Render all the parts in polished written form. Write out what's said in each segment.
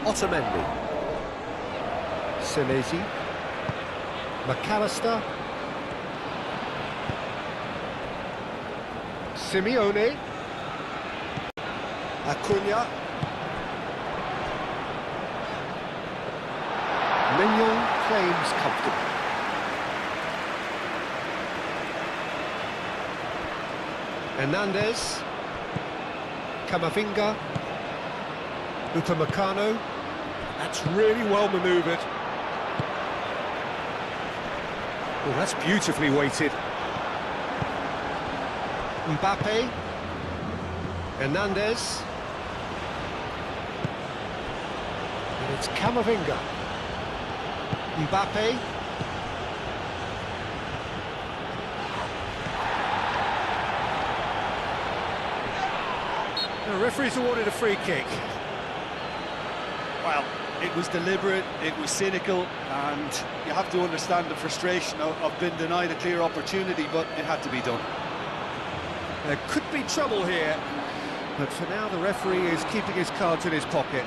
Otamendi. Senesi. McAllister. Simeone. Acuna. Mignon claims comfortable. Hernandez. Camavinga. Upamecano. That's really well manoeuvred. Oh, that's beautifully weighted. Mbappe. Hernandez. And it's Camavinga. Mbappe. The referee's awarded a free kick. Well, it was deliberate, it was cynical, and you have to understand the frustration of being denied a clear opportunity, but it had to be done. There could be trouble here, but for now the referee is keeping his cards in his pocket.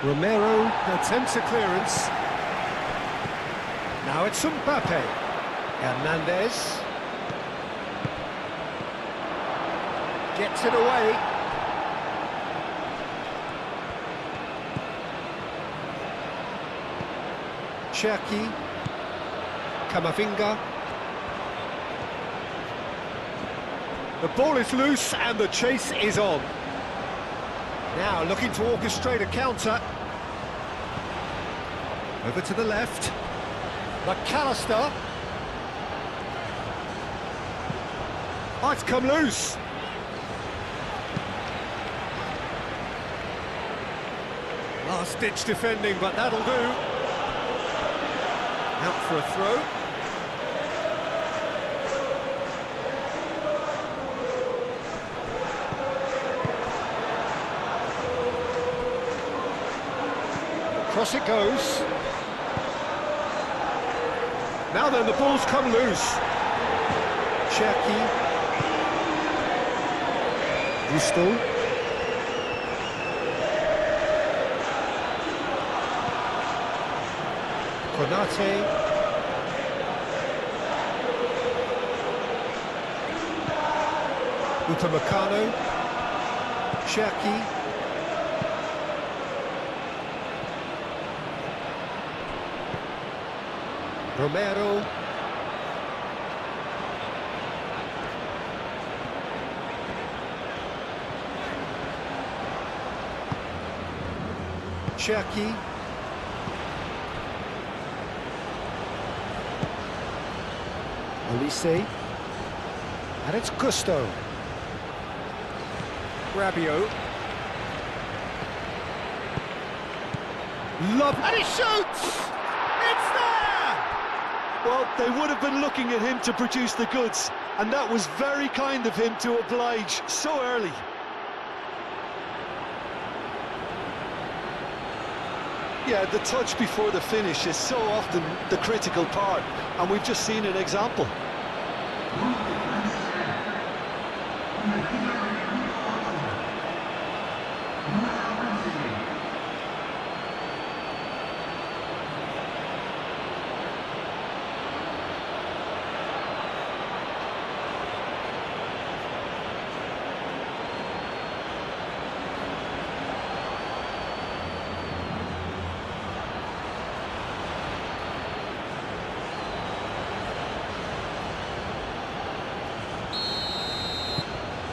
Romero attempts a clearance. Now it's Mbappe. Hernandez. Gets it away. Cherki. Camavinga. The ball is loose and the chase is on. Now looking to orchestrate a counter. Over to the left. McAllister. Oh, it's come loose. Last-ditch defending, but that'll do. Out for a throw. Across it goes. Now then, the ball's come loose. Cherki. Gusto. Konate. Upamecano. Cherki. Romero. Cherki. Olise. And it's Gusto. Rabiot. Love. And he shoots! It's there! Well, they would have been looking at him to produce the goods, and that was very kind of him to oblige so early. Yeah, the touch before the finish is so often the critical part, and we've just seen an example.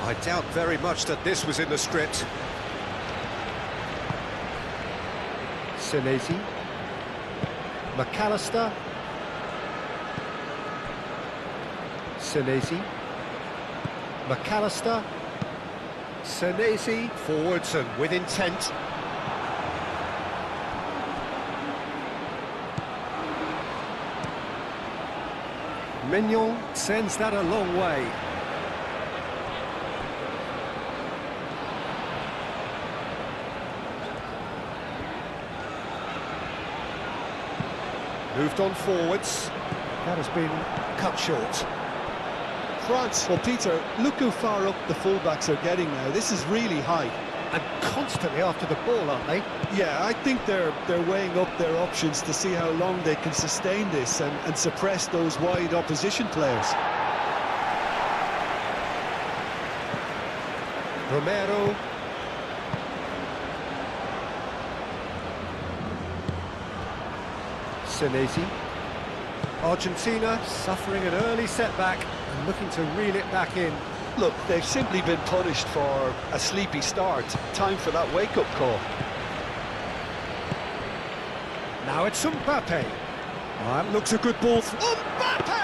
I doubt very much that this was in the script. Senesi. McAllister. Senesi. McAllister. Senesi forwards and with intent. Mignon sends that a long way. Moved on forwards. That has been cut short. France, well, Peter, look how far up the fullbacks are getting now. This is really high. And constantly after the ball, aren't they? Yeah, I think they're weighing up their options to see how long they can sustain this and suppress those wide opposition players. Romero. Senesi. Argentina suffering an early setback and looking to reel it back in. Look, they've simply been punished for a sleepy start. Time for that wake-up call. Now it's Mbappe. That looks a good ball. Mbappe!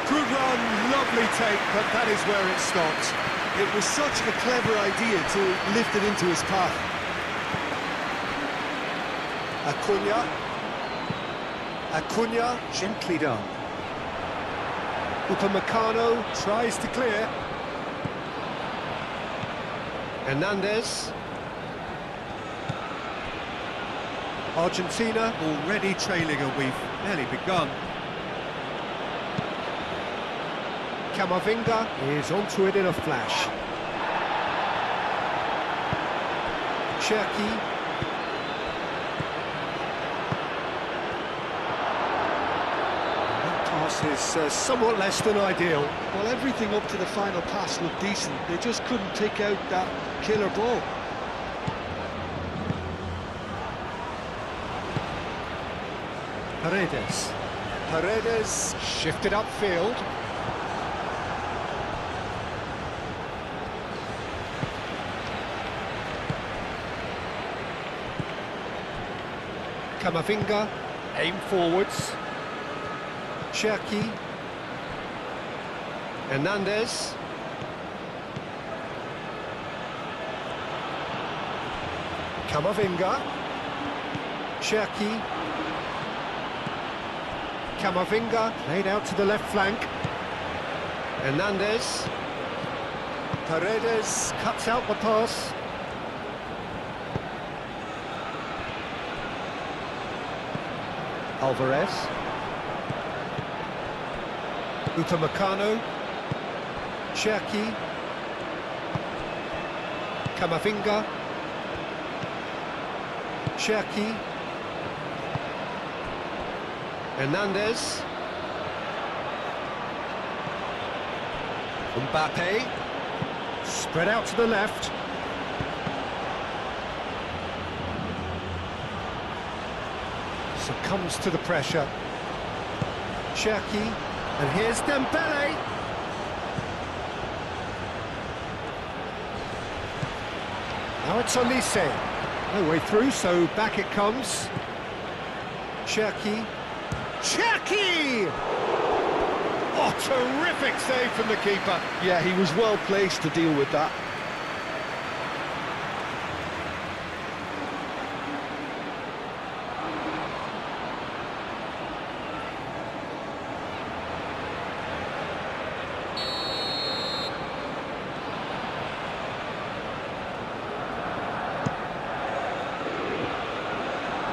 Good run, lovely take, but that is where it stopped. It was such a clever idea to lift it into his path. Acuna, gently done. Upamecano tries to clear. Hernandez. Argentina already trailing, and we've barely begun. Camavinga is onto it in a flash. Cherki. That pass is somewhat less than ideal. Well, everything up to the final pass looked decent. They just couldn't take out that killer ball. Paredes shifted upfield. Camavinga, aim forwards. Cherki. Hernandez. Camavinga. Cherki. Camavinga played out to the left flank. Hernandez. Paredes cuts out the pass. Alvarez. Upamecano. Cherki. Camavinga. Cherki. Hernandez. Mbappe. Spread out to the left. Succumbs to the pressure. Cherki. And here's Dembele. Now it's Olise. No way through, so back it comes. Cherki. Cherki! Oh, terrific save from the keeper. Yeah, he was well placed to deal with that.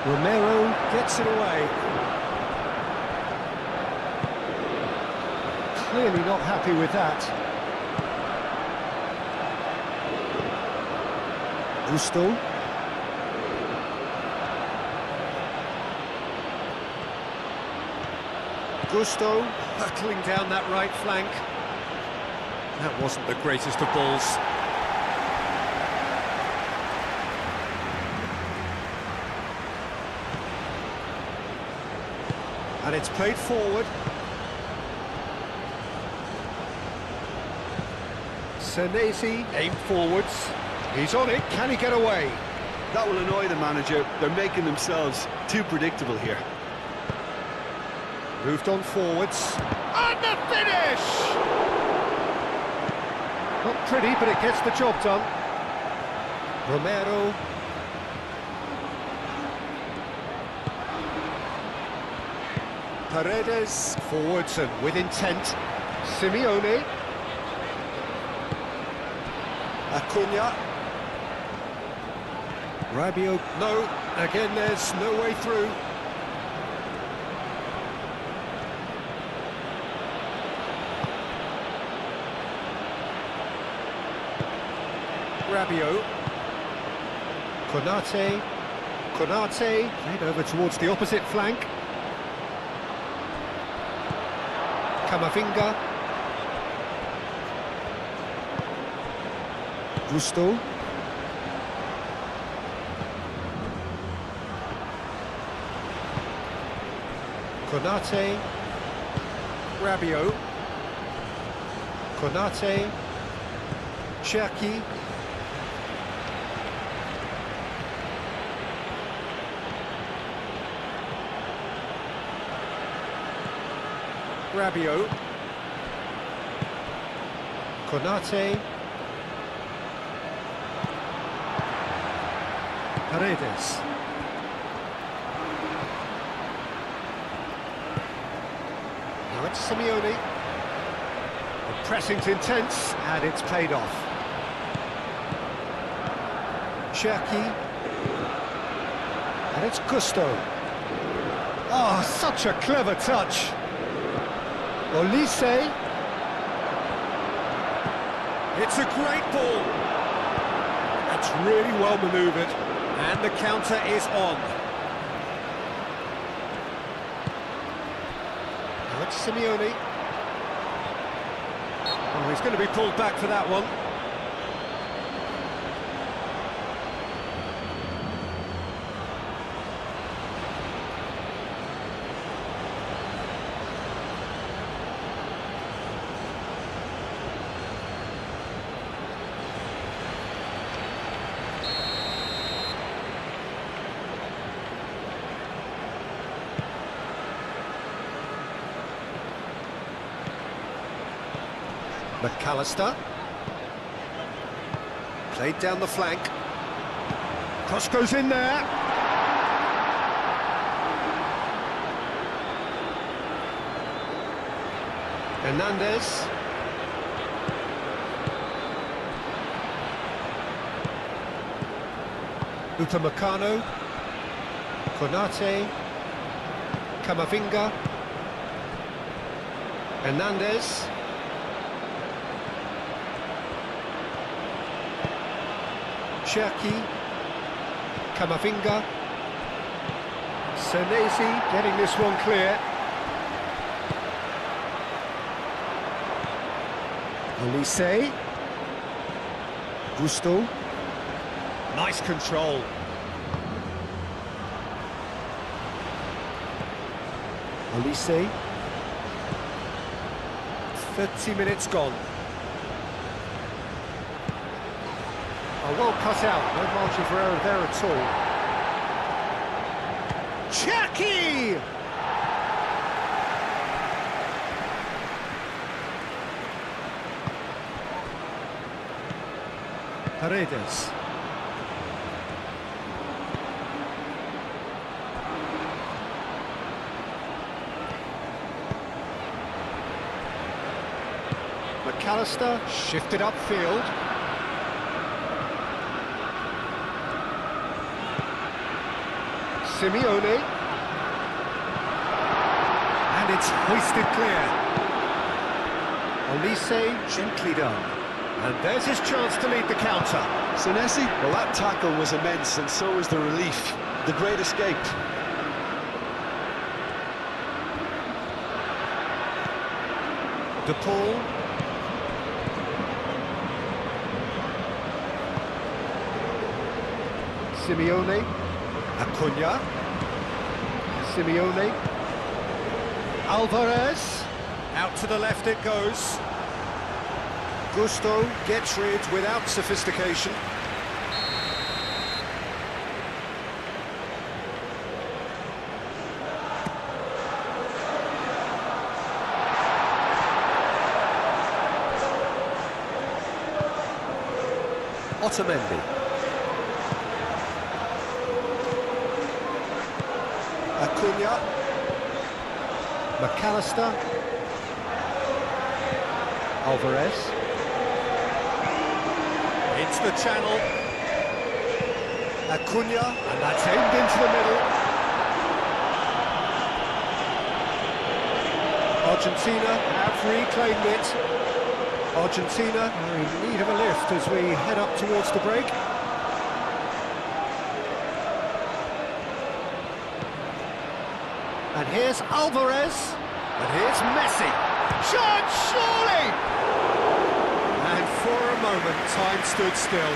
Romero gets it away. Clearly not happy with that. Gusto. Gusto hurtling down that right flank. That wasn't the greatest of balls. And it's played forward. Senesi, aim forwards. He's on it, can he get away? That will annoy the manager. They're making themselves too predictable here. Moved on forwards. And the finish! Not pretty, but it gets the job done. Romero. Paredes, forwards and with intent. Simeone. Acuna. Rabiot, no, again there's no way through. Rabiot. Konate. Konate. Played over towards the opposite flank. Camavinga. Gusto. Konate. Rabiot. Konate. Cherki. Rabiot. Konate. Paredes. Now it's Simeone. The pressing's intense, and it's paid off. Cherki. And it's Gusto. Oh, such a clever touch. Olise. It's a great ball. That's really well manoeuvred. And the counter is on. Now it's Simeone. Oh, he's going to be pulled back for that one. McAllister. Played down the flank. Cross goes in there. Hernandez. Upamecano. Konate. Camavinga. Hernandez. Cherki, Camavinga, Senesi getting this one clear. Olise, Gusto, nice control. Olise, 30 minutes gone. Oh, well cut out, no margin for error there at all. Cherki! Paredes. McAllister shifted upfield. Simeone, and it's hoisted clear. Olise gently done, and there's his chance to lead the counter. Senesi, well, that tackle was immense, and so was the relief. The great escape. De Paul. Simeone. Acuna. Simeone. Alvarez. Out to the left it goes. Gusto gets rid without sophistication. Otamendi. Acuna, McAllister, Alvarez, it's the channel, Acuna, and that's aimed into the middle. Argentina have reclaimed it. Argentina are in need of a lift as we head up towards the break. And here's Alvarez. And here's Messi. Shot, surely! And for a moment, time stood still.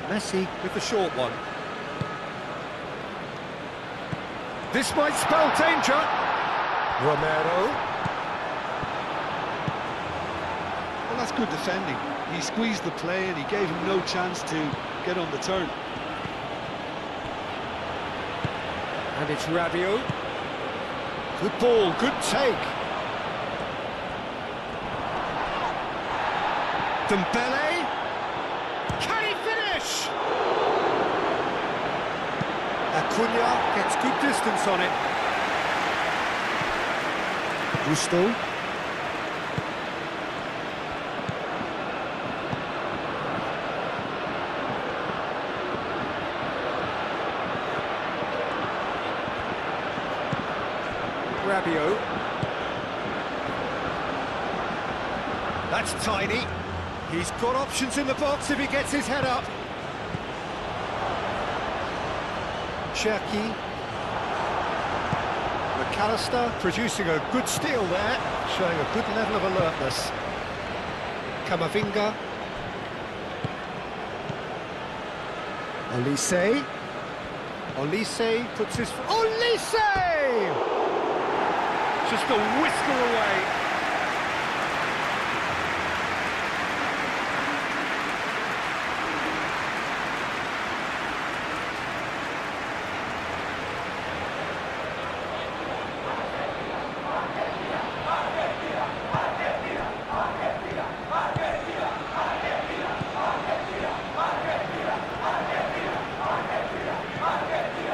Messi with the short one. This might spell danger. Romero. Well, that's good defending. He squeezed the play and he gave him no chance to get on the turn. And it's Rabiot. Good ball, good take. Dembele. Can he finish? Acuna gets good distance on it. Gusto. Rabiot. That's tiny. He's got options in the box if he gets his head up. Cherki. McAllister producing a good steal there, showing a good level of alertness. Camavinga. Olise. Olise puts his... Olise! Just a whisker away.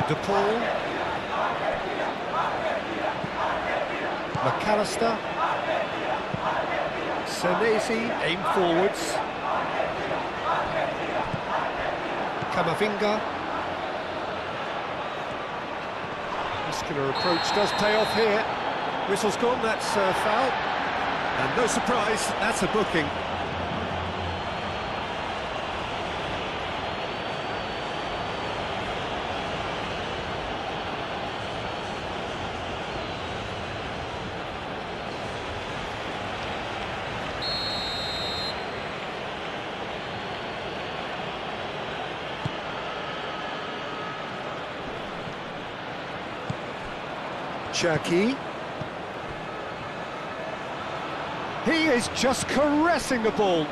De Paul. McAllister. Senesi aim forwards. Camavinga. Muscular approach does pay off here. Whistle's gone, that's a foul. And no surprise, that's a booking. Cherki. He is just caressing the ball.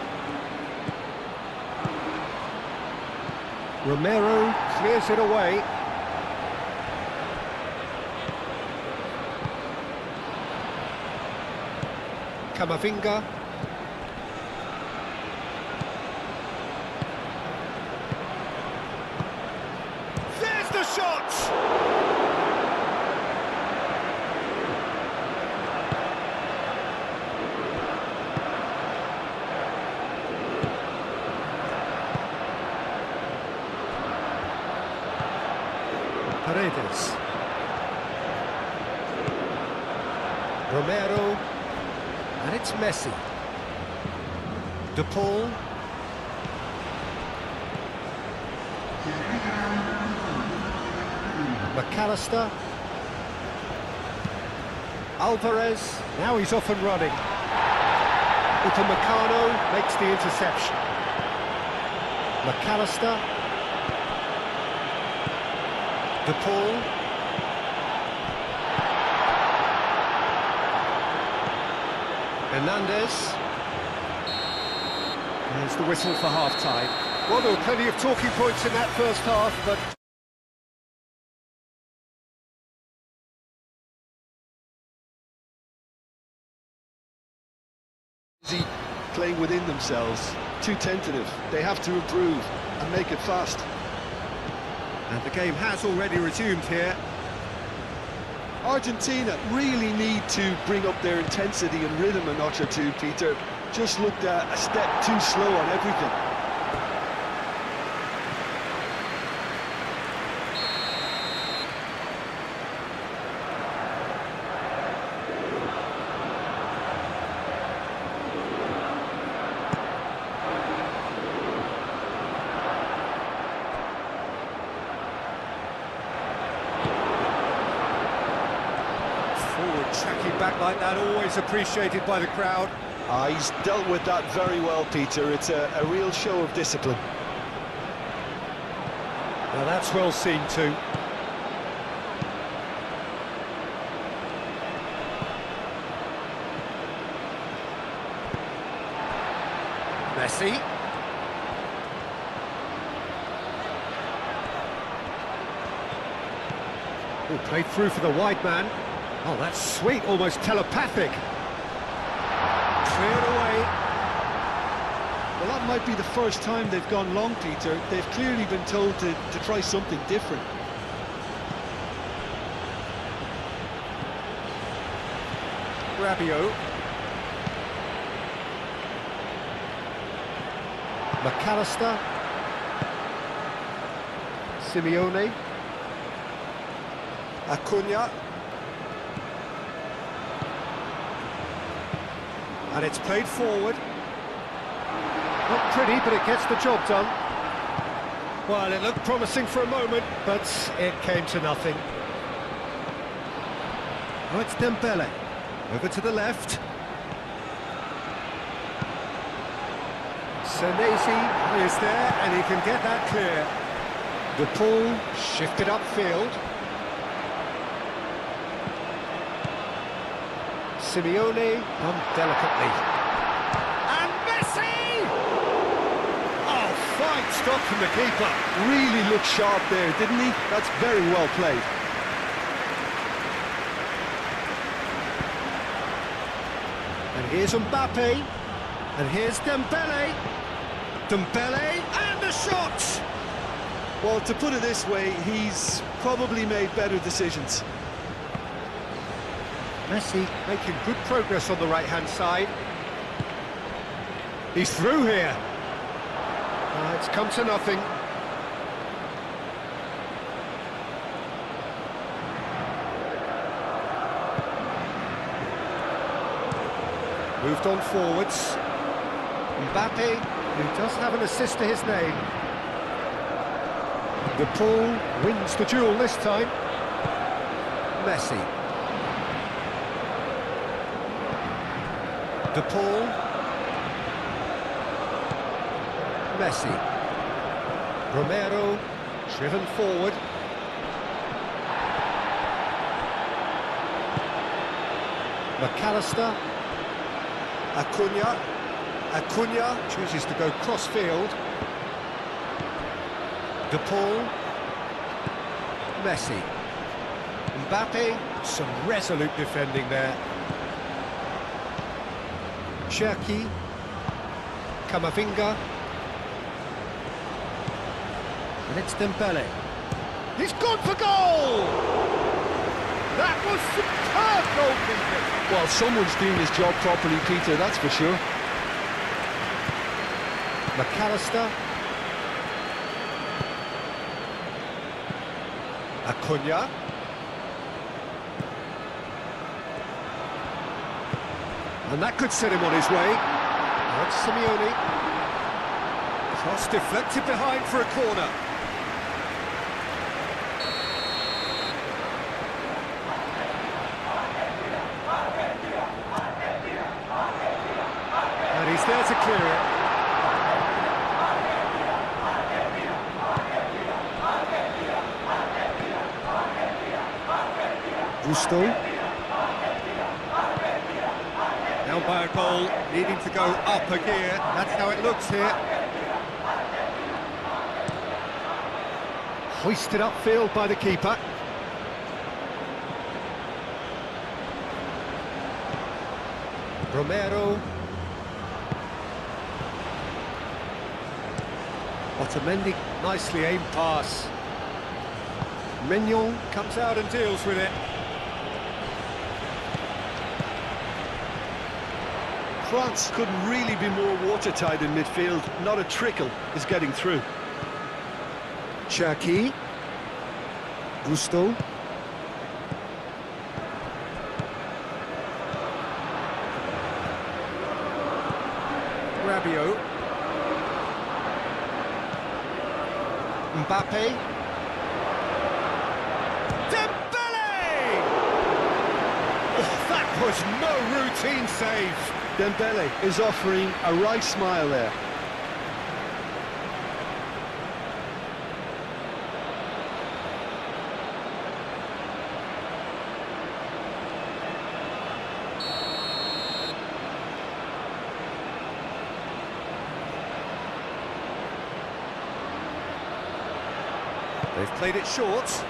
Romero clears it away. Camavinga. There's the shot! Paredes. Romero. And it's Messi. De Paul. McAllister. Alvarez. Now he's off and running. Upamecano makes the interception. McAllister. De Paul. Hernandez. There's the whistle for half-time. Well, there were plenty of talking points in that first half, but... Playing within themselves, too tentative. They have to improve and make it fast. And the game has already resumed here. Argentina really need to bring up their intensity and rhythm a notch or two, Peter. Just looked a step too slow on everything. Tracking back like that, always appreciated by the crowd. He's dealt with that very well, Peter. It's a real show of discipline. Now that's well seen too. Messi. Oh, played through for the wide man. Oh, that's sweet, almost telepathic. Cleared away. Well, that might be the first time they've gone long, Peter. They've clearly been told to try something different. Rabiot. McAllister. Simeone. Acuna. And it's played forward. Not pretty, but it gets the job done. Well, it looked promising for a moment, but it came to nothing. Oh, it's Dembele. Over to the left. Senesi is there, and he can get that clear. The ball shifted upfield. Simeone done delicately. And Messi! Oh, fine stop from the keeper. Really looked sharp there, didn't he? That's very well played. And here's Mbappe. And here's Dembele. Dembele, and the shot! Well, to put it this way, he's probably made better decisions. Messi making good progress on the right-hand side. He's through here. It's come to nothing. Moved on forwards. Mbappe, who does have an assist to his name. The ball wins the duel this time. Messi. De Paul. Messi. Romero, driven forward. McAllister. Acuna chooses to go cross-field. De Paul. Messi. Mbappe, some resolute defending there. Cherki, Camavinga, and it's Dembele. He's gone for goal! That was superb goalkeeping! Well, someone's doing his job properly, Peter, that's for sure. McAllister. Acuna. And that could set him on his way. That's Simeone. Cross deflected behind for a corner. And he's there to clear it. Gusto. Down by a goal, needing to go up a gear. That's how it looks here. Hoisted upfield by the keeper. Romero. Otamendi, nicely aimed pass. Mignon comes out and deals with it. France couldn't really be more watertight in midfield. Not a trickle is getting through. Cherki. Gusto. Rabiot. Mbappe. Dembele! Oh, that was no routine save. Dembele is offering a right smile there. They've played it short.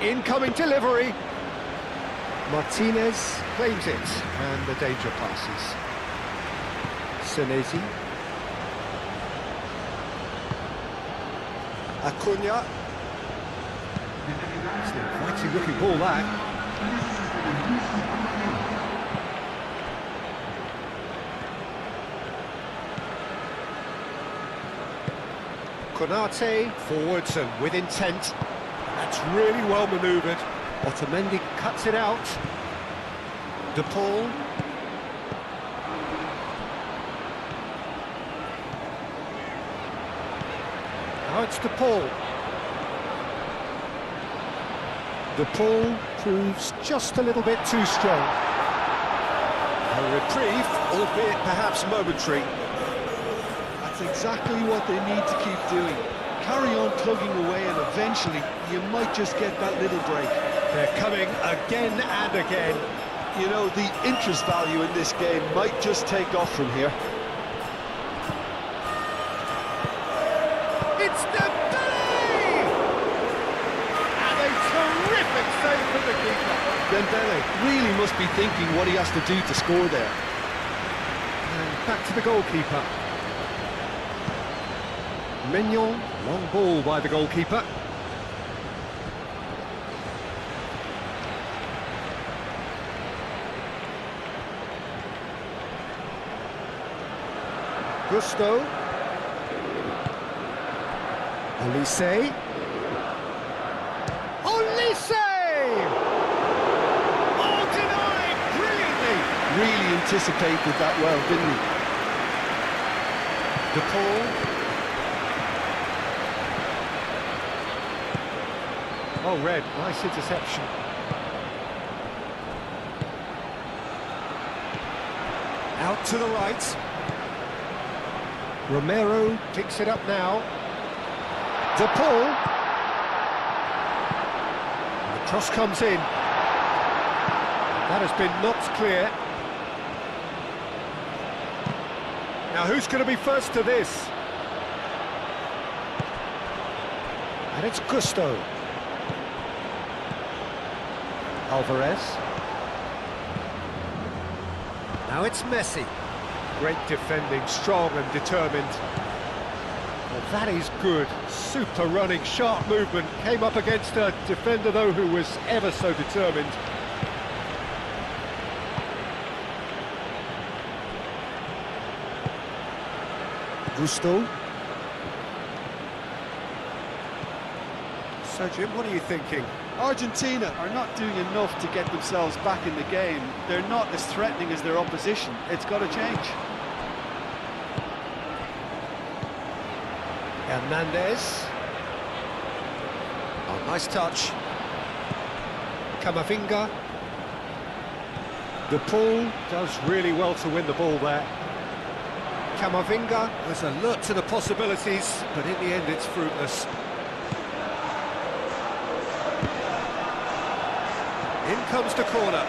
Incoming delivery. Martinez claims it, and the danger passes. Senesi. Acuna. It's an inviting looking ball, that. Konate forwards and with intent. That's really well manoeuvred. Otamendi cuts it out. De Paul. Now it's De Paul. De Paul proves just a little bit too strong. A reprieve, albeit perhaps momentary. That's exactly what they need to keep doing. Carry on plugging away and eventually you might just get that little break. They're coming again and again. You know, the interest value in this game might just take off from here. It's Dembele! And a terrific save from the keeper. Dembele really must be thinking what he has to do to score there. And back to the goalkeeper. Mignon, long ball by the goalkeeper. Gusto. Olise. Olise! Oh, denied brilliantly! Really anticipated that well, didn't he? De Paul. Oh, Red, nice interception. Out to the right. Romero picks it up now. De Paul. And the cross comes in. That has been knocked clear. Now who's going to be first to this? And it's Gusto. Alvarez. Now it's Messi. Great defending, strong and determined. Well, that is good. Super running, sharp movement. Came up against a defender, though, who was ever so determined. Gusto. So, Jim, what are you thinking? Argentina are not doing enough to get themselves back in the game. They're not as threatening as their opposition. It's got to change. Hernandez. Oh, nice touch. Camavinga. De Paul does really well to win the ball there. Camavinga was alert to the possibilities, but in the end it's fruitless. In comes the corner.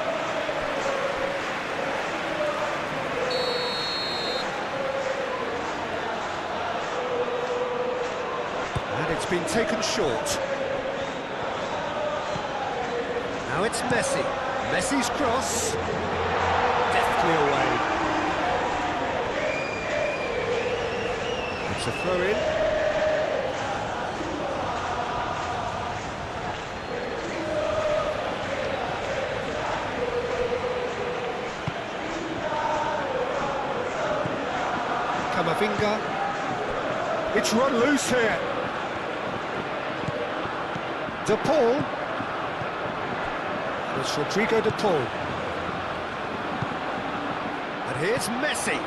And it's been taken short. Now it's Messi. Messi's cross. Deftly away. It's a throw-in. Camavinga. It's run loose here. De Paul. It's Rodrigo De Paul. And here's Messi.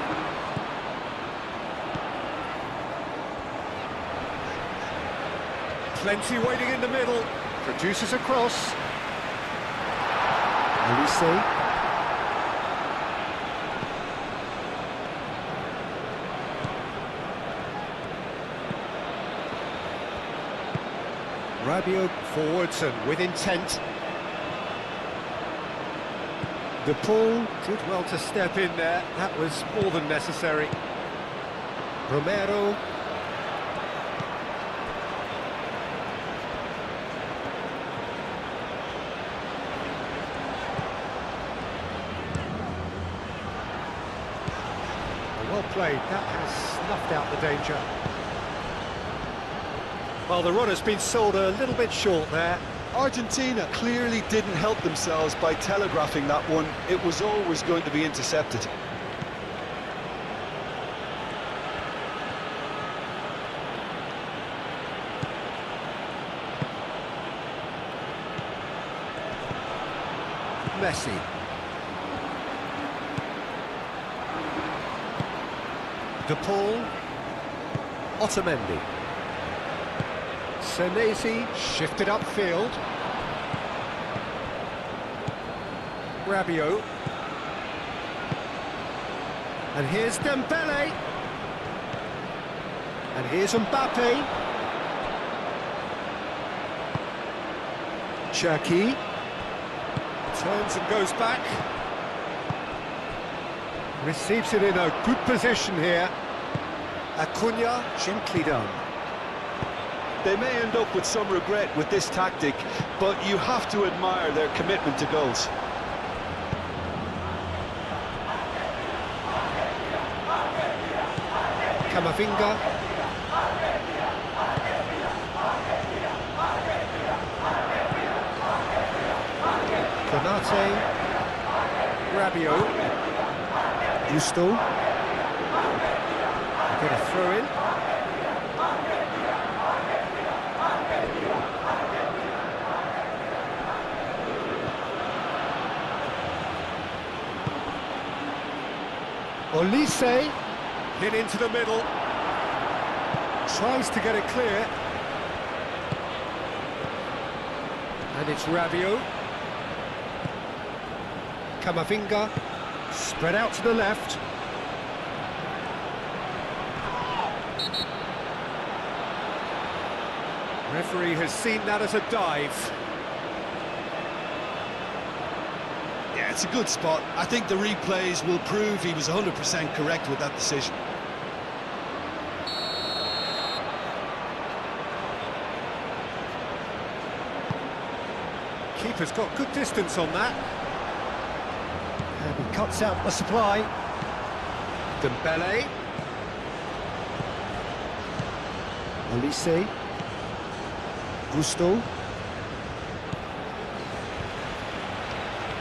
Plenty waiting in the middle. Produces a cross. Olise. Rabiot forwards and with intent. De Paul did well to step in there. That was more than necessary. Romero. Well played, that has snuffed out the danger. Well, the run has been sold a little bit short there. Argentina clearly didn't help themselves by telegraphing that one. It was always going to be intercepted. Messi. De Paul. Otamendi. Senesi shifted upfield. Rabiot. And here's Dembele. And here's Mbappe. Cherki. Turns and goes back. Receives it in a good position here. Acuna, gently done. They may end up with some regret with this tactic, but you have to admire their commitment to goals. Camavinga. Konate. Rabiot. Gusto. Get a throw in. Olise, hit into the middle, tries to get it clear, and it's Rabiot. Camavinga, spread out to the left. Referee has seen that as a dive. Yeah, it's a good spot. I think the replays will prove he was 100% correct with that decision. Keeper's got good distance on that. And he cuts out the supply. Dembele. Olise. Gusto.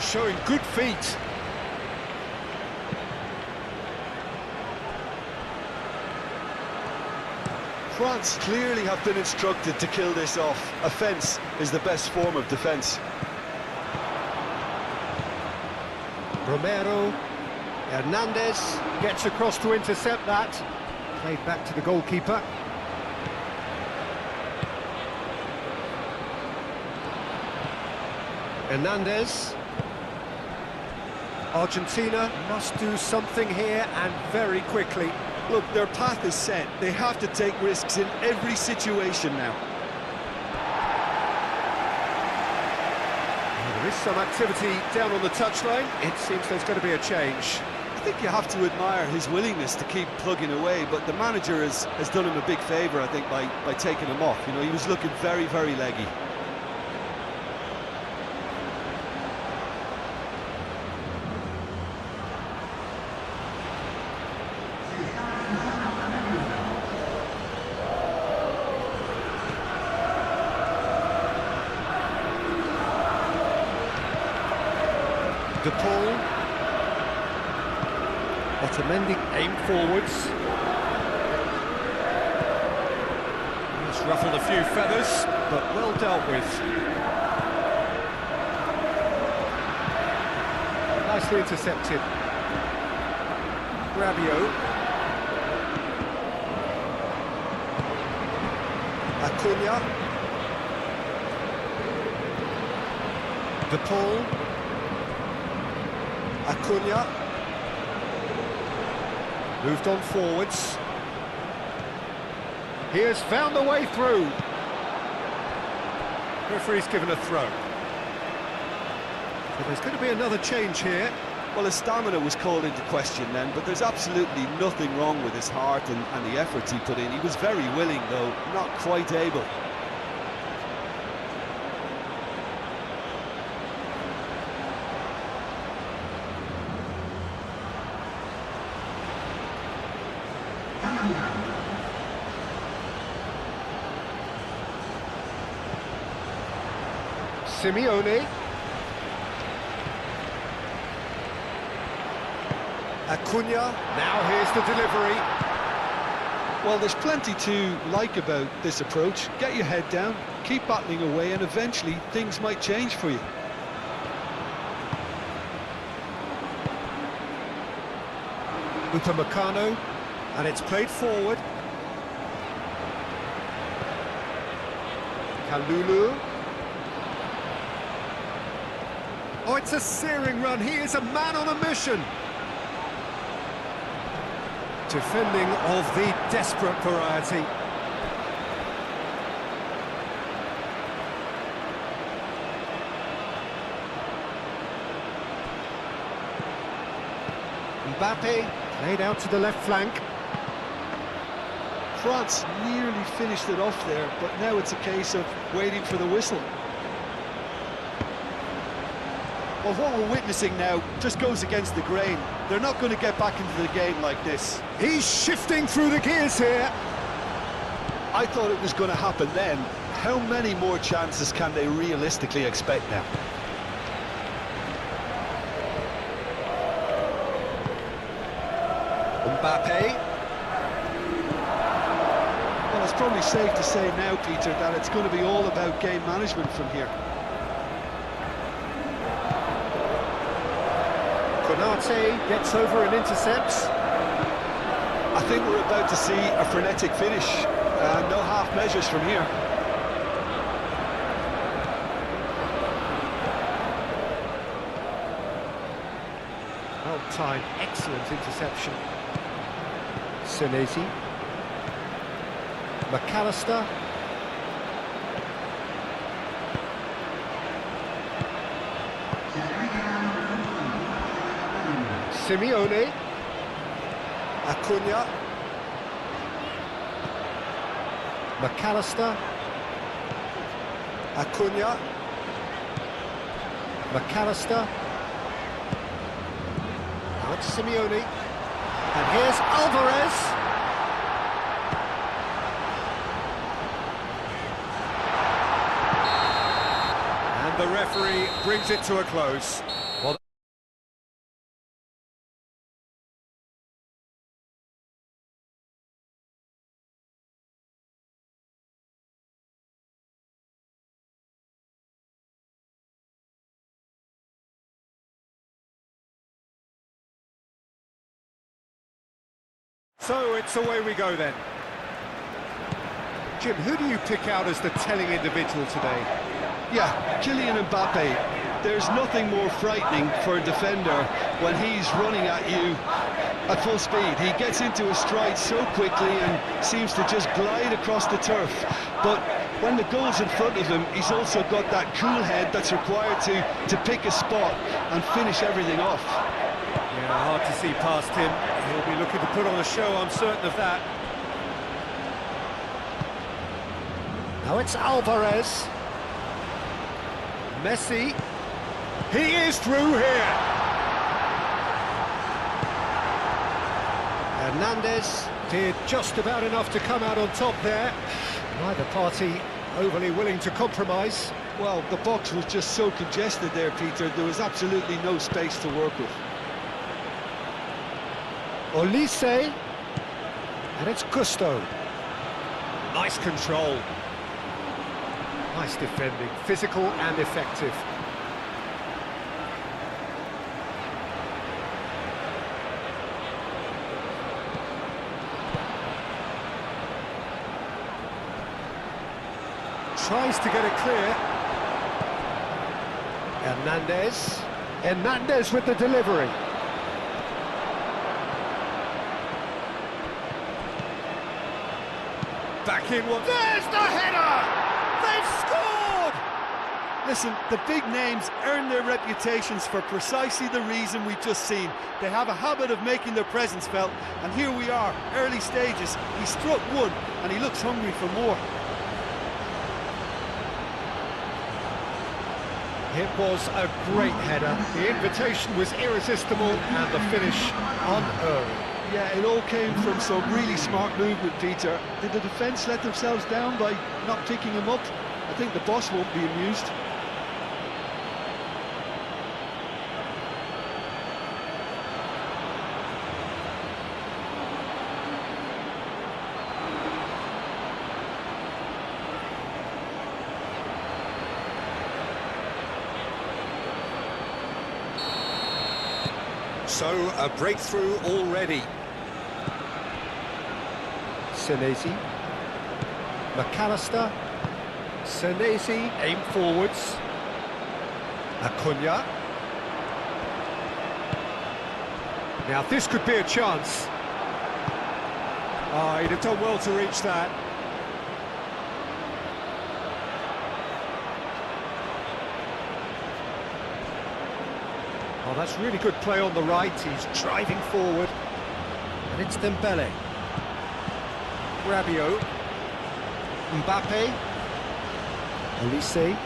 Showing good feet. France clearly have been instructed to kill this off. Offence is the best form of defence. Romero. Hernandez gets across to intercept that. Played back to the goalkeeper. Hernandez. Argentina must do something here, and very quickly. Look, their path is set. They have to take risks in every situation now. Well, there is some activity down on the touchline. It seems there's going to be a change. I think you have to admire his willingness to keep plugging away, but the manager has done him a big favour, I think, by taking him off. You know, he was looking very, very leggy. De Paul. Otamendi aimed forwards. Ruffled a few feathers, but well dealt with. Nicely intercepted. Rabiot. Acuna. De Paul. Acuna. Moved on forwards. He has found the way through. Referee's given a throw. So there's going to be another change here. Well, his stamina was called into question then, but there's absolutely nothing wrong with his heart and the efforts he put in. He was very willing, though, not quite able. Simeone. Acuna. Now here's the delivery. Well, there's plenty to like about this approach. Get your head down, keep battling away, and eventually things might change for you. Upamecano, and it's played forward. Kalulu. Oh, it's a searing run. He is a man on a mission. Defending of the desperate variety. Mbappe played out to the left flank. France nearly finished it off there, but now it's a case of waiting for the whistle. Well, what we're witnessing now just goes against the grain. They're not going to get back into the game like this. He's shifting through the gears here. I thought it was going to happen then. How many more chances can they realistically expect now? Mbappe. Well, it's probably safe to say now, Peter, that it's going to be all about game management from here. Konate gets over and intercepts. I think we're about to see a frenetic finish. No half measures from here. Well timed, excellent interception. Senesi. McAllister. Simeone. Acuna. McAllister. Acuna. McAllister. Now it's Simeone. And here's Alvarez. And the referee brings it to a close. Well, so it's away we go then. Jim, who do you pick out as the telling individual today? Yeah, Kylian Mbappe. There's nothing more frightening for a defender when he's running at you at full speed. He gets into his stride so quickly and seems to just glide across the turf. But when the goal's in front of him, he's also got that cool head that's required to pick a spot and finish everything off. Yeah, hard to see past him. He'll be looking to put on a show, I'm certain of that. Now it's Alvarez. Messi. He is through here. Hernandez did just about enough to come out on top there. Neither party overly willing to compromise. Well, the box was just so congested there, Peter. There was absolutely no space to work with. Olise. And it's Gusto. Nice control. Nice defending, physical and effective. Tries to get it clear. Hernandez with the delivery. Back in one. There's the header! They've scored! Listen, the big names earn their reputations for precisely the reason we've just seen. They have a habit of making their presence felt, and here we are, early stages. He struck one, and he looks hungry for more. It was a great header. The invitation was irresistible and the finish unerring. Yeah, it all came from some really smart movement, Peter. Did the defence let themselves down by not picking him up? I think the boss won't be amused. So, a breakthrough already. Senesi. McAllister. Senesi, aim forwards. Acuna. Now this could be a chance. Oh, he'd have done well to reach that. Oh, that's really good play on the right. He's driving forward. And it's Dembele. Rabiot. Mbappe. Olise.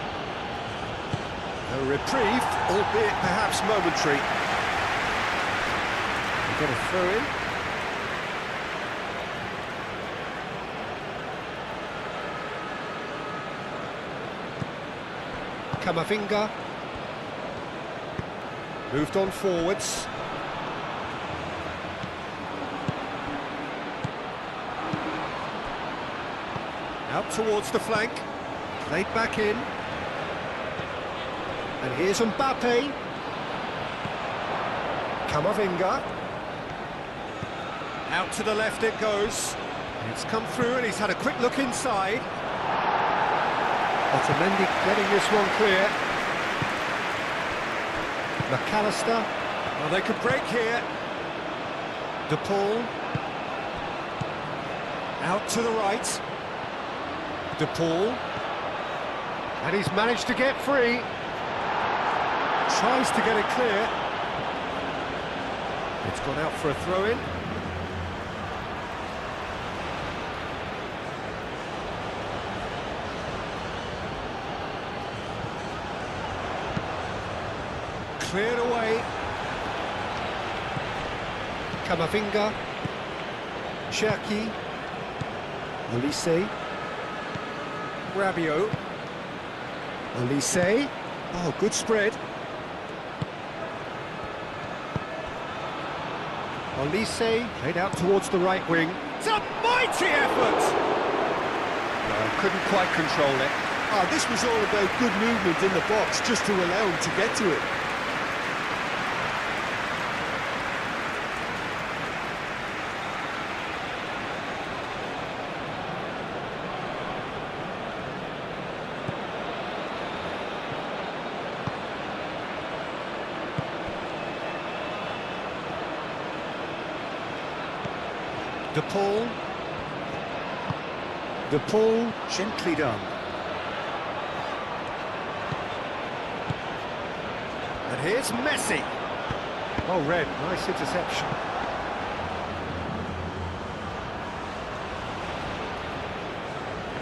A reprieve, albeit perhaps momentary. We've got a throw in. Camavinga. Moved on forwards. Out towards the flank. Played back in. And here's Mbappe. Camavinga. Out to the left it goes. It's come through and he's had a quick look inside. Otamendi getting this one clear. McAllister. Well, they could break here. De Paul. Out to the right. De Paul. And he's managed to get free. Tries to get it clear. It's gone out for a throw-in. Cleared away. Camavinga. Cherki. Olise. Rabiot. Olise. Oh, good spread. Olise played out towards the right wing. It's a mighty effort! No, couldn't quite control it. Oh, this was all about good movement in the box just to allow him to get to it. De Paul. De Paul, gently done. And here's Messi. Well read, nice interception.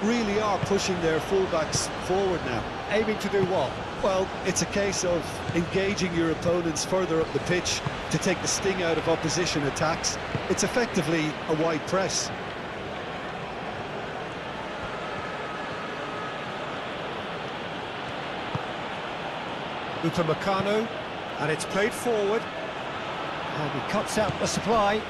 Really are pushing their fullbacks forward now. Aiming to do what? Well, it's a case of engaging your opponents further up the pitch to take the sting out of opposition attacks. It's effectively a wide press. Upamecano, and it's played forward. And he cuts out the supply.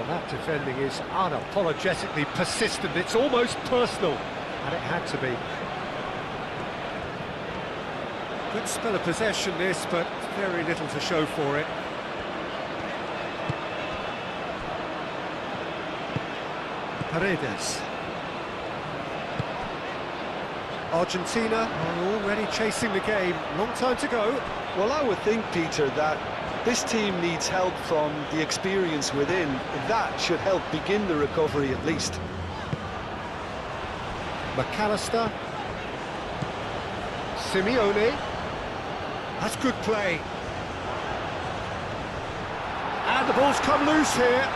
Well, that defending is unapologetically persistent. It's almost personal, and it had to be. Good spell of possession this, but very little to show for it. Paredes. Argentina are already chasing the game. Long time to go. Well, I would think, Peter, that this team needs help from the experience within. That should help begin the recovery at least. McAllister. Simeone. That's good play. And the ball's come loose here.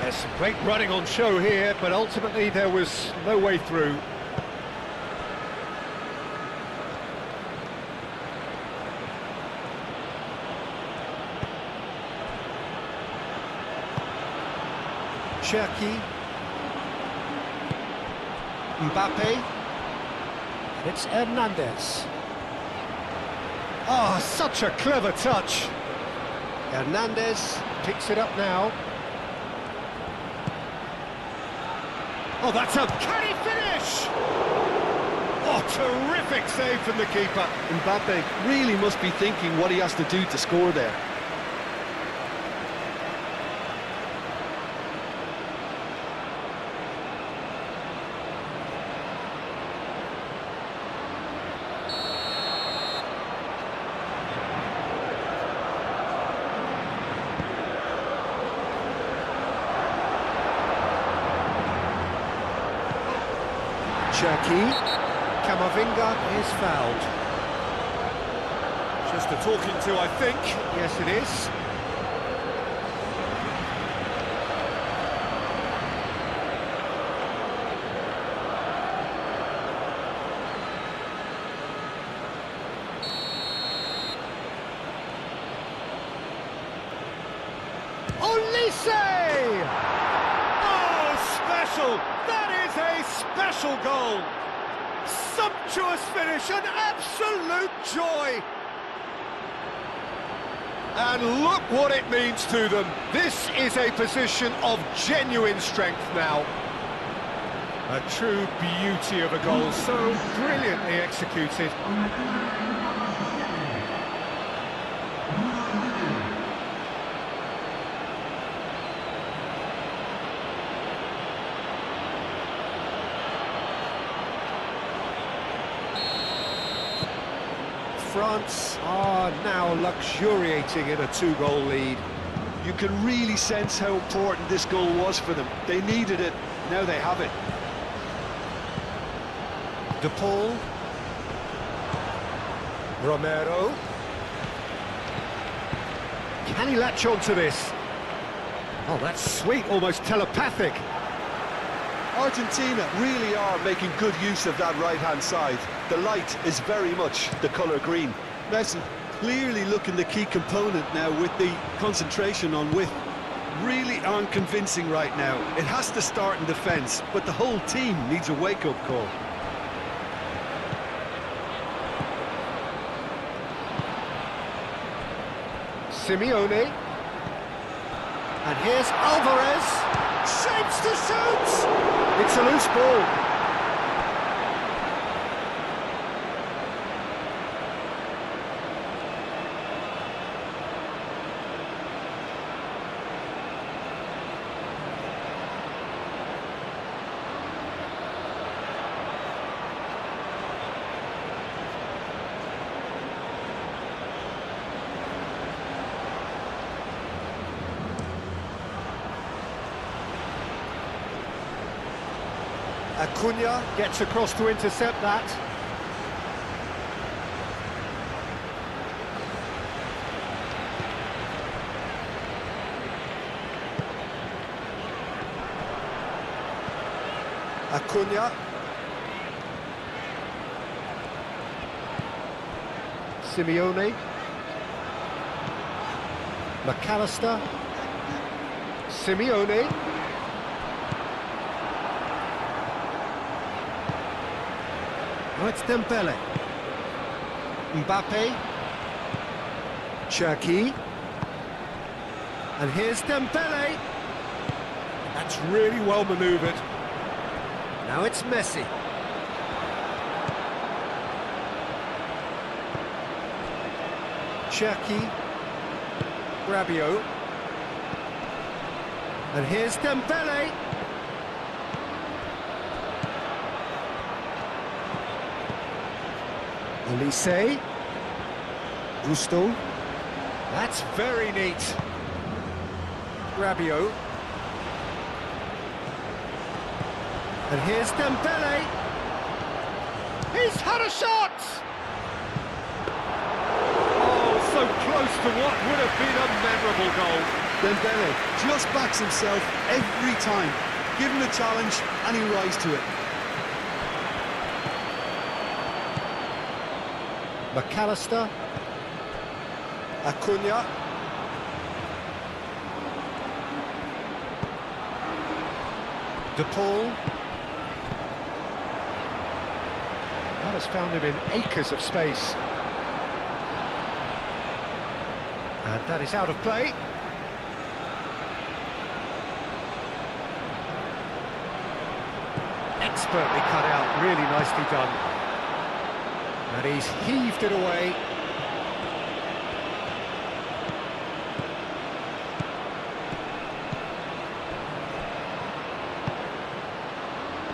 There's some great running on show here, but ultimately there was no way through. Cherki. Mbappe. It's Hernandez. Oh, such a clever touch. Hernandez picks it up now. Oh, that's a... Can he finish? Oh, terrific save from the keeper. Mbappe really must be thinking what he has to do to score there. Cherki. Camavinga is fouled. Just a talking to, I think. Yes, it is. Olise! Oh, special! That is a special goal! Sumptuous finish, an absolute joy! And look what it means to them. This is a position of genuine strength now. A true beauty of a goal, so brilliantly executed. France are now luxuriating in a two-goal lead. You can really sense how important this goal was for them. They needed it, now they have it. De Paul. Romero. Can he latch on to this? Oh, that's sweet, almost telepathic. Argentina really are making good use of that right-hand side. The light is very much the colour green. Messi clearly looking the key component now with the concentration on width. Really aren't convincing right now. It has to start in defence, but the whole team needs a wake-up call. Simeone. And here's Alvarez. Shapes to shoot! It's a loose ball. Acuna gets across to intercept that. Acuna. Simeone. McAllister. Simeone. Now it's Dembele. Mbappe. Cherki. And here's Dembele. That's really well manoeuvred. Now it's Messi. Cherki. Rabiot. And here's Dembele. Olise. Gusto. That's very neat. Rabiot. And here's Dembele. He's had a shot! Oh, so close to what would have been a memorable goal. Dembele just backs himself every time. Give him a challenge and he rise to it. McAllister. Acuna. De Paul. That has found him in acres of space. And that is out of play. Expertly cut out, really nicely done. And he's heaved it away.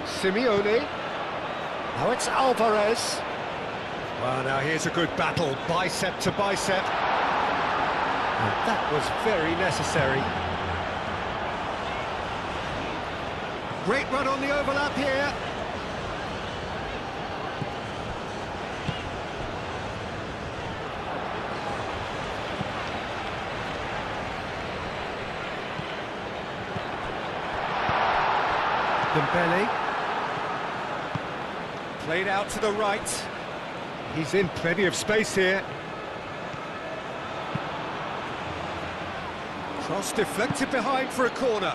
Simeone. Now it's Alvarez. Well, now here's a good battle, bicep to bicep. And that was very necessary. Great run on the overlap here. Dembele. Played out to the right. He's in plenty of space here. Cross deflected behind for a corner.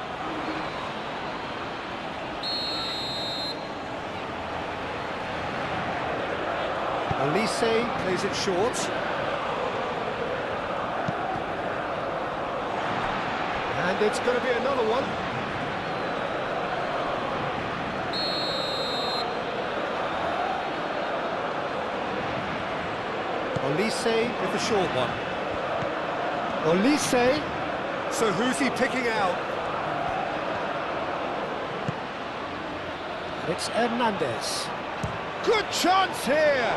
Olise plays it short. And it's going to be another one. Olise with the short one. Olise. So who's he picking out? It's Hernandez. Good chance here!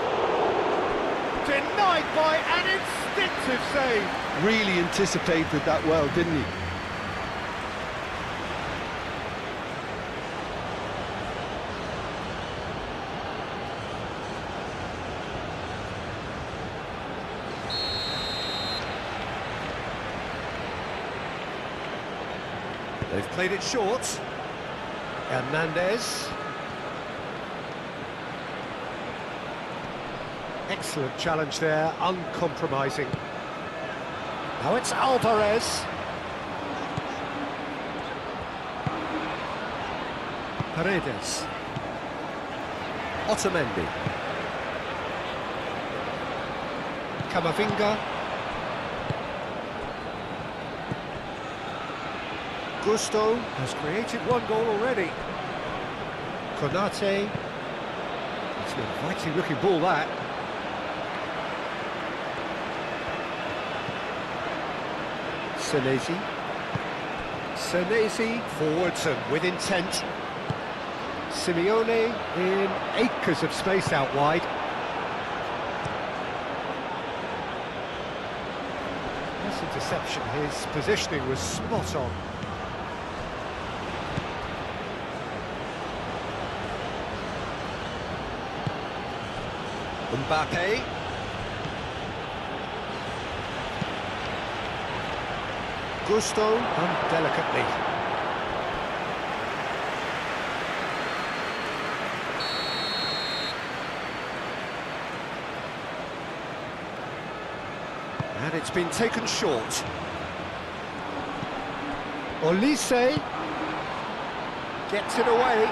Denied by an instinctive save. Really anticipated that well, didn't he? They've played it short. Hernandez. Excellent challenge there, uncompromising. Now it's Alvarez. Paredes. Otamendi. Camavinga. Gusto has created one goal already. Konate. It's an inviting looking ball, that. Senesi. Senesi forwards and with intent. Simeone in acres of space out wide. This interception, his positioning was spot on. Mbappe. Gusto, and delicately. And it's been taken short. Olise gets it away.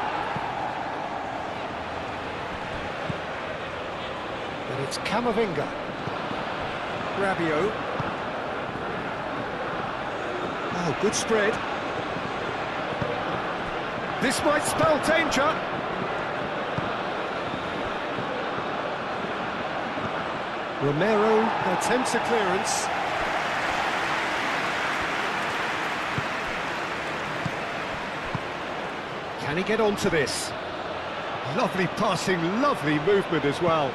And it's Camavinga. Rabiot. Oh, good spread. This might spell danger. Romero attempts a clearance. Can he get onto this? Lovely passing, lovely movement as well.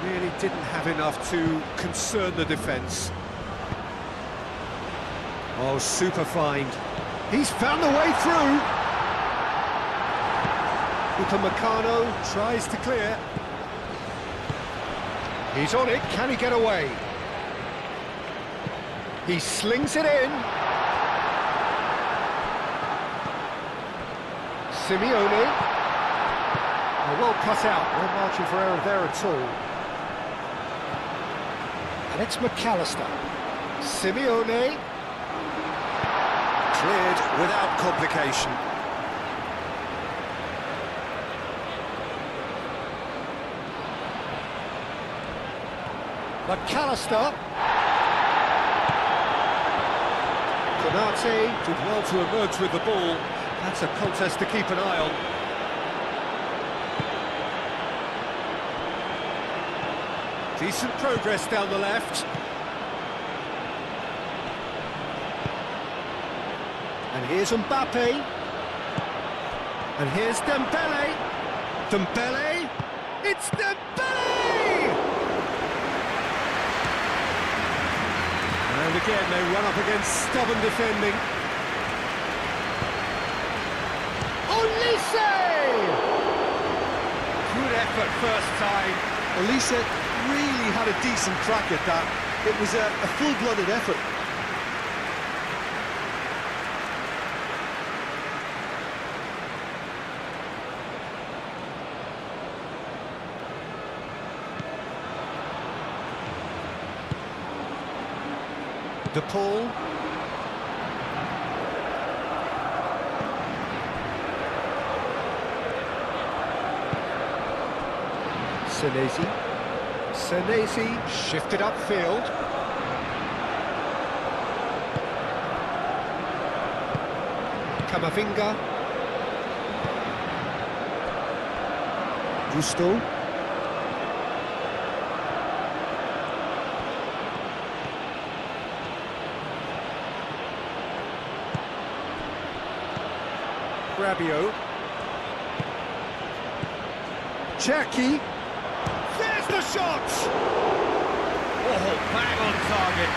Really didn't have enough to concern the defence. Oh, super find. He's found the way through. Upamecano tries to clear. He's on it, can he get away? He slings it in. Simeone. Oh, well cut out, no margin for error there at all. And it's McAllister. Simeone. Cleared without complication. McAllister. Konate did well to emerge with the ball. That's a contest to keep an eye on. Decent progress down the left. And here's Mbappe. And here's Dembele. Dembele. It's Dembele! And again, they run up against stubborn defending. Olise! Good effort first time. Olise really had a decent crack at that. It was a full-blooded effort. De Paul. Senesi shifted upfield. Camavinga. Gusto. Rabiot. Cherki. There's the shot! Oh, bang on target.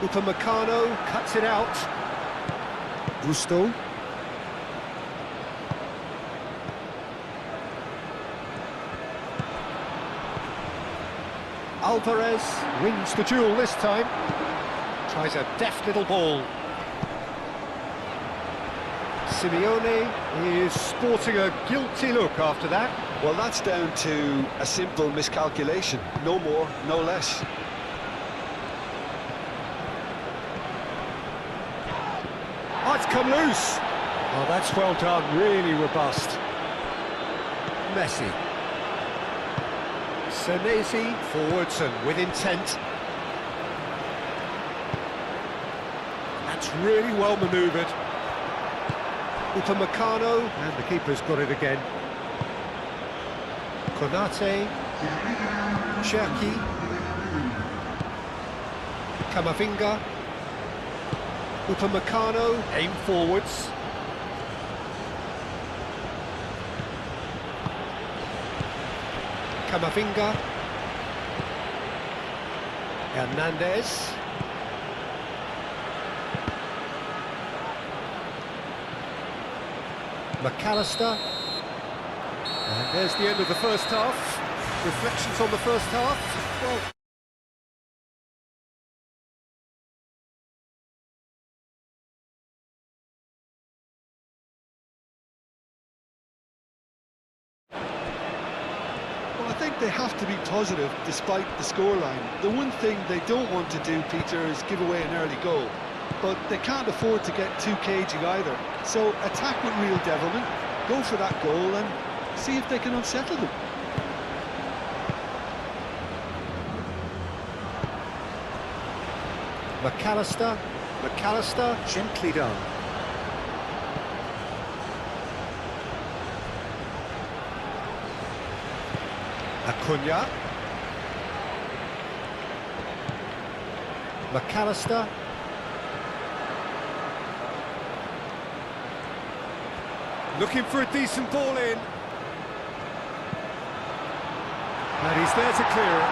Upamecano cuts it out. Gusto. Alvarez wins the duel this time. Tries a deft little ball. Simeone is sporting a guilty look after that. Well, that's down to a simple miscalculation. No more, no less. Oh, it's come loose. Oh, that's well done, really robust. Messi. Senesi forwards and with intent. That's really well manoeuvred. Upamecano, and the keeper's got it again. Konate. Cherki. Camavinga. Upamecano, aim forwards. Camavinga. Hernandez. McAllister. And there's the end of the first half. Reflections on the first half. Well, Well, I think they have to be positive despite the scoreline. The one thing they don't want to do, Peter, is give away an early goal. But they can't afford to get too cagey either. So attack with real devilment, go for that goal and see if they can unsettle them. McAllister, gently done. Acuna. McAllister. Looking for a decent ball in. And he's there to clear it.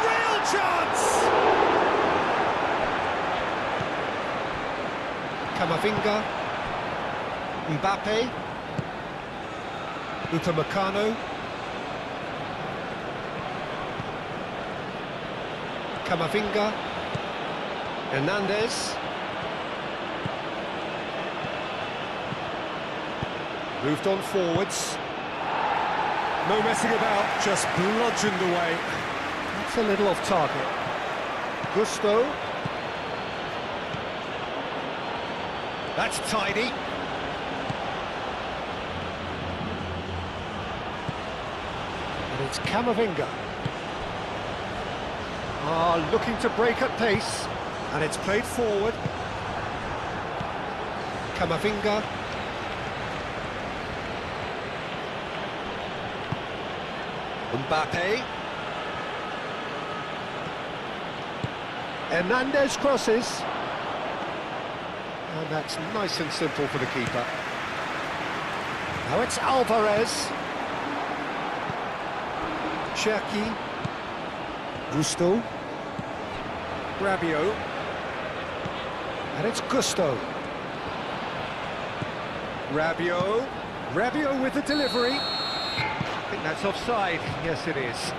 Real chance! Camavinga. Mbappe. Upamecano. Camavinga. Hernandez. Moved on forwards. No messing about, just bludgeoned away. That's a little off target. Gusto. That's tidy. And it's Camavinga. Looking to break at pace. And it's played forward. Camavinga. Mbappe. Hernandez crosses. And that's nice and simple for the keeper. Now it's Alvarez. Cherki. Gusto. Rabiot. And it's Gusto. Rabiot. Rabiot with the delivery. I think that's offside. Yes, it is.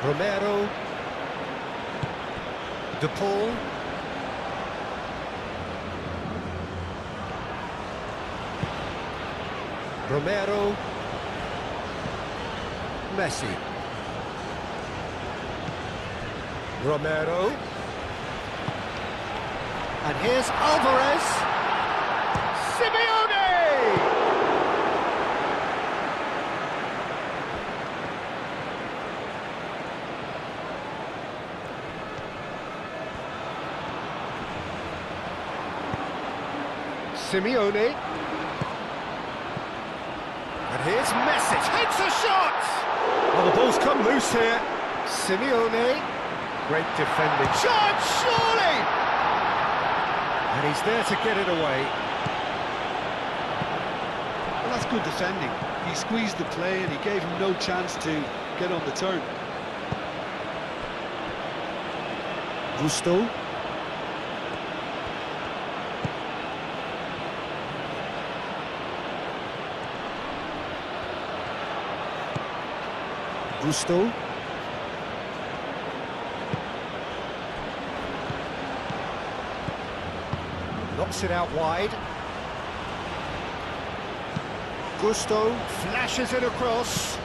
Romero. De Paul. Romero. Messi. Romero. And here's Alvarez. Simeone! Simeone. And here's Messi. Takes a shot! Oh, the ball's come loose here. Simeone. Great defending. Shot, surely! And he's there to get it away. Well, that's good defending. He squeezed the play and he gave him no chance to get on the turn. Gusto. Gusto. Knocks it out wide. Gusto flashes it across.